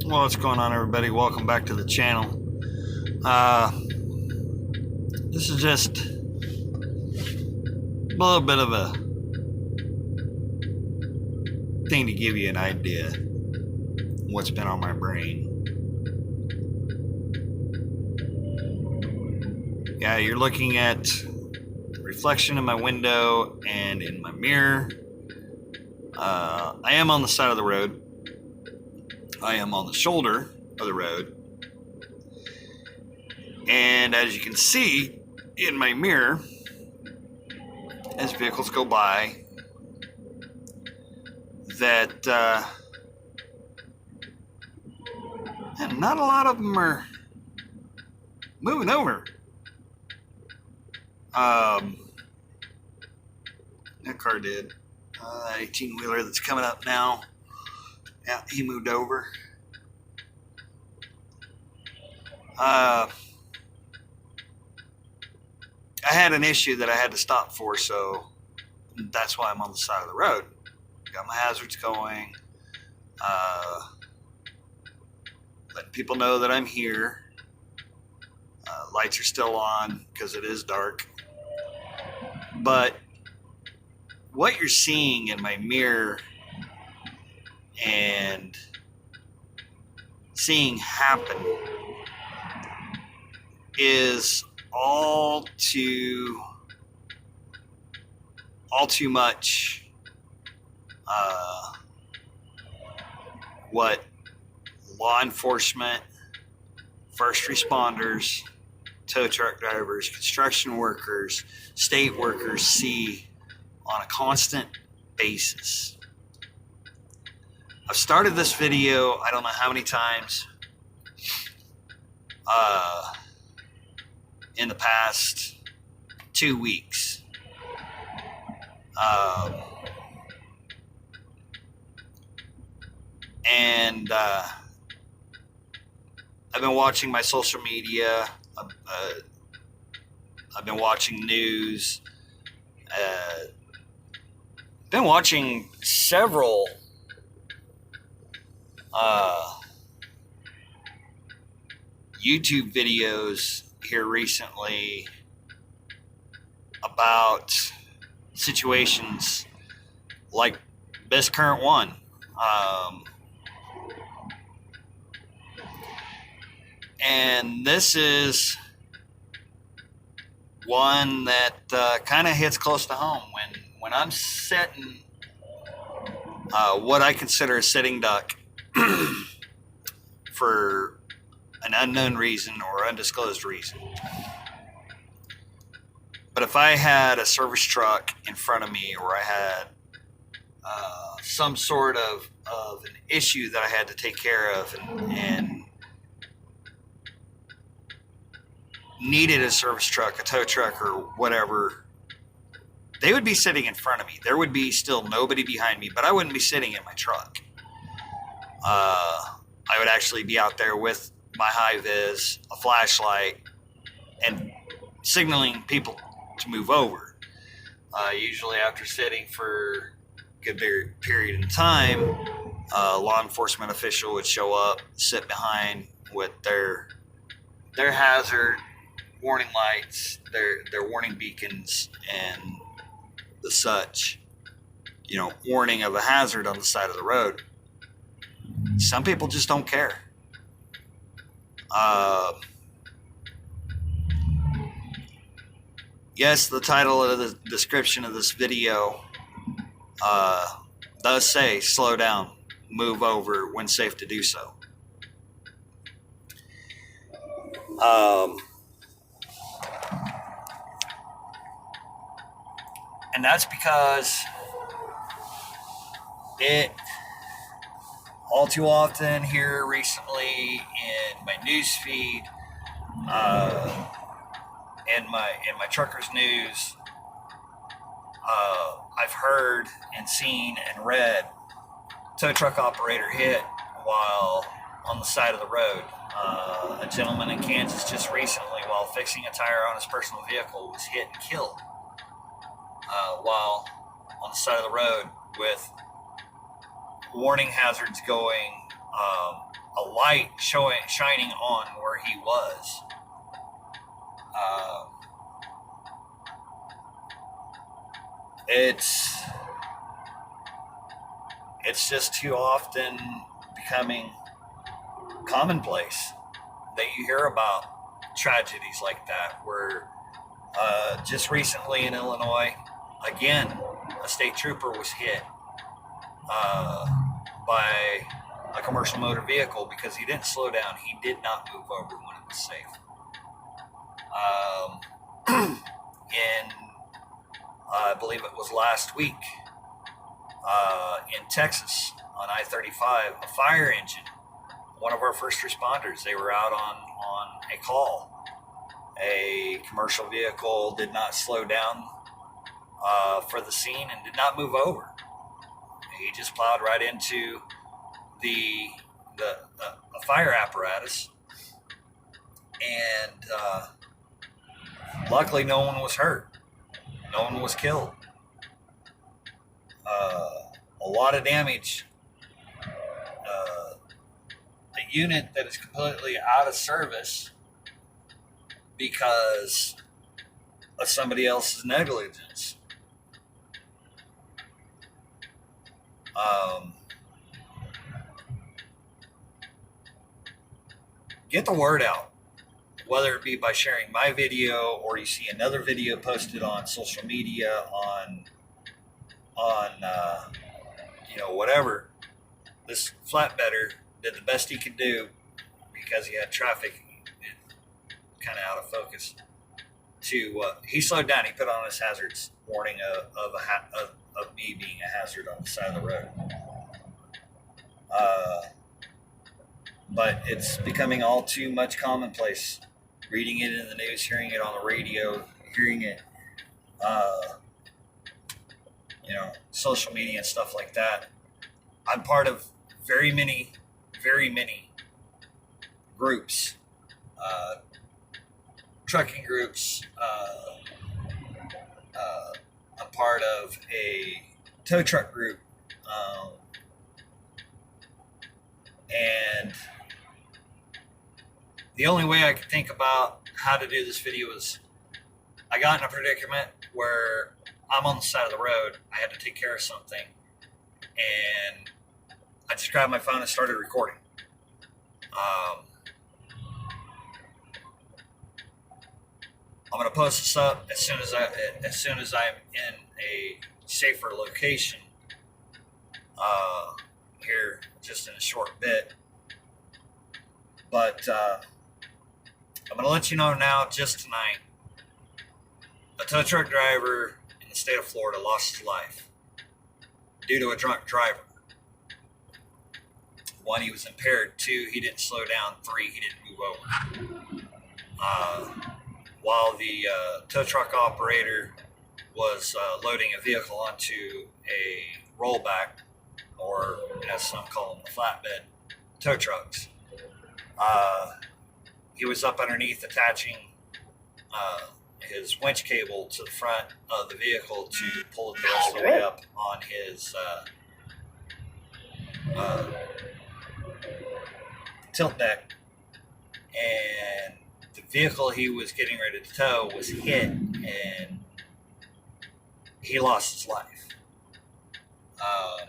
Well, what's going on, everybody? Welcome back to the channel. This is just a little bit of a thing to give you an idea of what's been on my brain. Yeah, you're looking at the reflection in my window and in my mirror. I am on the side of the road. I am on the shoulder of the road. And as you can see in my mirror, as vehicles go by, that and not a lot of them are moving over. That car did. That 18-wheeler that's coming up now, yeah, he moved over. I had an issue that I had to stop for, so that's why I'm on the side of the road. Got my hazards going, letting people know that I'm here. Lights are still on because it is dark. But what you're seeing in my mirror and seeing happen is all too much what law enforcement, first responders, tow truck drivers, construction workers, state workers see on a constant basis. I've started this video, I don't know how many times, in the past 2 weeks. And I've been watching my social media. I've been watching news. Been watching several YouTube videos here recently about situations like this current one. And this is one that kind of hits close to home. When I'm setting what I consider a sitting duck for an unknown reason or undisclosed reason. But if I had a service truck in front of me, or I had some sort of an issue that I had to take care of and needed a service truck, a tow truck, or whatever, they would be sitting in front of me. There would be still nobody behind me, but I wouldn't be sitting in my truck. I would actually be out there with my high vis, a flashlight, and signaling people to move over. Usually after sitting for a good period of time, a law enforcement official would show up, sit behind with their hazard warning lights, their warning beacons, and the such, warning of a hazard on the side of the road. Some people just don't care. Yes, the title of the description of this video does say slow down, move over when safe to do so. And that's because it all too often here recently in my news feed, in my truckers news, I've heard and seen and read tow truck operator hit while on the side of the road. A gentleman in Kansas just recently, while fixing a tire on his personal vehicle, was hit and killed while on the side of the road with warning hazards going a light shining on where he was. It's just too often becoming commonplace that you hear about tragedies like that, where just recently in Illinois, again, a state trooper was hit by a commercial motor vehicle because he didn't slow down. He did not move over when it was safe. In I believe it was last week in Texas on I-35, a fire engine, one of our first responders, they were out on a call. A commercial vehicle did not slow down for the scene and did not move over. He just plowed right into the fire apparatus, and luckily no one was hurt. No one was killed. A lot of damage. A unit that is completely out of service because of somebody else's negligence. Get the word out, whether it be by sharing my video or you see another video posted on social media on whatever. This flatbedder did the best he could do because he had traffic kind of out of focus. He slowed down. He put on his hazards warning of me being a hazard on the side of the road. But it's becoming all too much commonplace. Reading it in the news, hearing it on the radio, hearing it, social media and stuff like that. I'm part of very many groups, trucking groups. I'm part of a tow truck group, and the only way I could think about how to do this video is I got in a predicament where I'm on the side of the road. I had to take care of something, and I just grabbed my phone and started recording. I'm going to post this up as soon as I'm in a safer location here, just in a short bit. But I'm going to let you know now, just tonight, a tow truck driver in the state of Florida lost his life due to a drunk driver. 1, he was impaired. 2, he didn't slow down. 3, he didn't move over. While the tow truck operator was loading a vehicle onto a rollback, or as some call them, the flatbed tow trucks, he was up underneath attaching his winch cable to the front of the vehicle to pull it the rest of the way up on his tilt deck, and the vehicle he was getting ready to tow was hit, and he lost his life.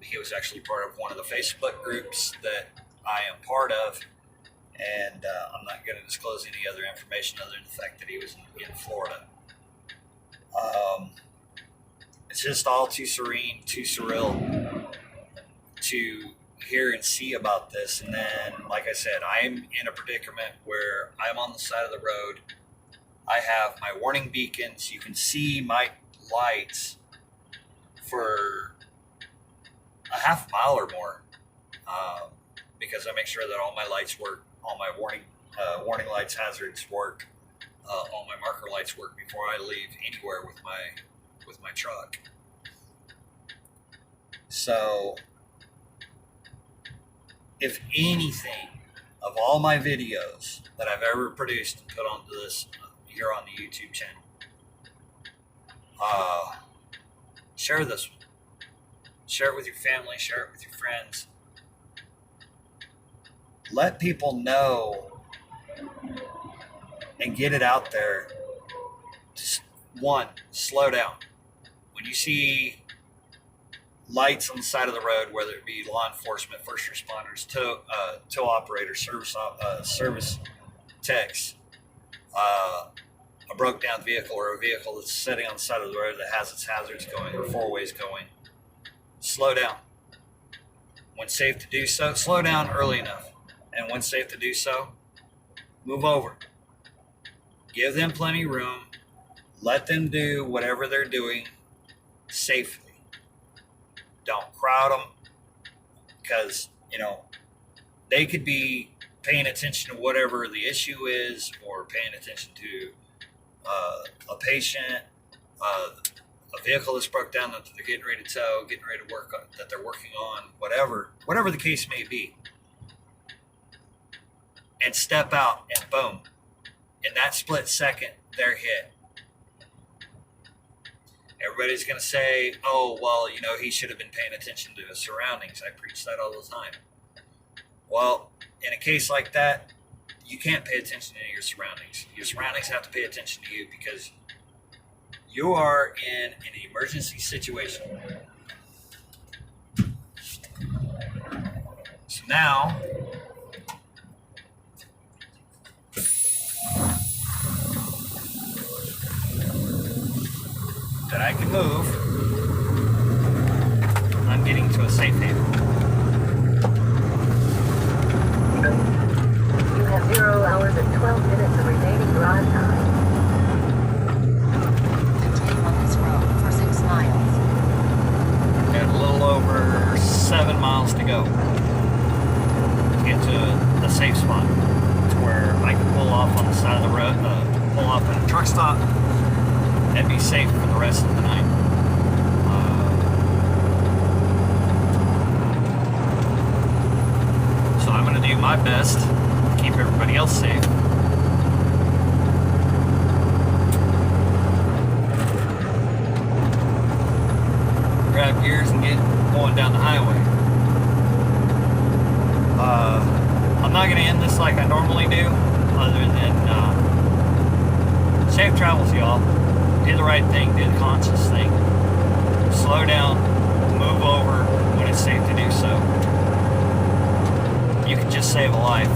He was actually part of one of the Facebook groups that I am part of, and I'm not going to disclose any other information other than the fact that he was in Florida. It's just all too serene, too surreal to hear and see about this. And then, like I said, I'm in a predicament where I'm on the side of the road. I have my warning beacons. You can see my lights for a half mile or more, because I make sure that all my lights work, all my warning lights, hazards work, all my marker lights work before I leave anywhere with my truck. So, if anything, of all my videos that I've ever produced and put onto this here on the YouTube channel, share this one. Share it with your family, share it with your friends. let people know and get it out there. Just, one, slow down. When you see lights on the side of the road, whether it be law enforcement, first responders, tow operators, service techs, a broke down vehicle or a vehicle that's sitting on the side of the road that has its hazards going or four ways going, slow down. When safe to do so, slow down early enough. And when safe to do so, move over. Give them plenty of room. Let them do whatever they're doing safely. Don't crowd them, because, they could be paying attention to whatever the issue is, or paying attention to a patient, a vehicle that's broke down that they're getting ready to tow, getting ready to work on, that they're working on, whatever the case may be. And step out, and boom, in that split second, they're hit. Everybody's going to say, oh, well, he should have been paying attention to his surroundings. I preach that all the time. Well, in a case like that, you can't pay attention to your surroundings. Your surroundings have to pay attention to you, because you are in an emergency situation. So now, that I can move, I'm getting to a safe haven. You have 0 hours and 12 minutes of remaining drive time. Continue on this road for 6 miles. Got a little over 7 miles to go to get to a safe spot, to where I can pull off on the side of the road, pull off at a truck stop, and be safe for the rest of the night. So I'm going to do my best to keep everybody else safe. Grab gears and get going down the highway. I'm not going to end this like I normally do, other than safe travels, y'all. Do the right thing, do the conscious thing. Slow down, move over when it's safe to do so. You can just save a life.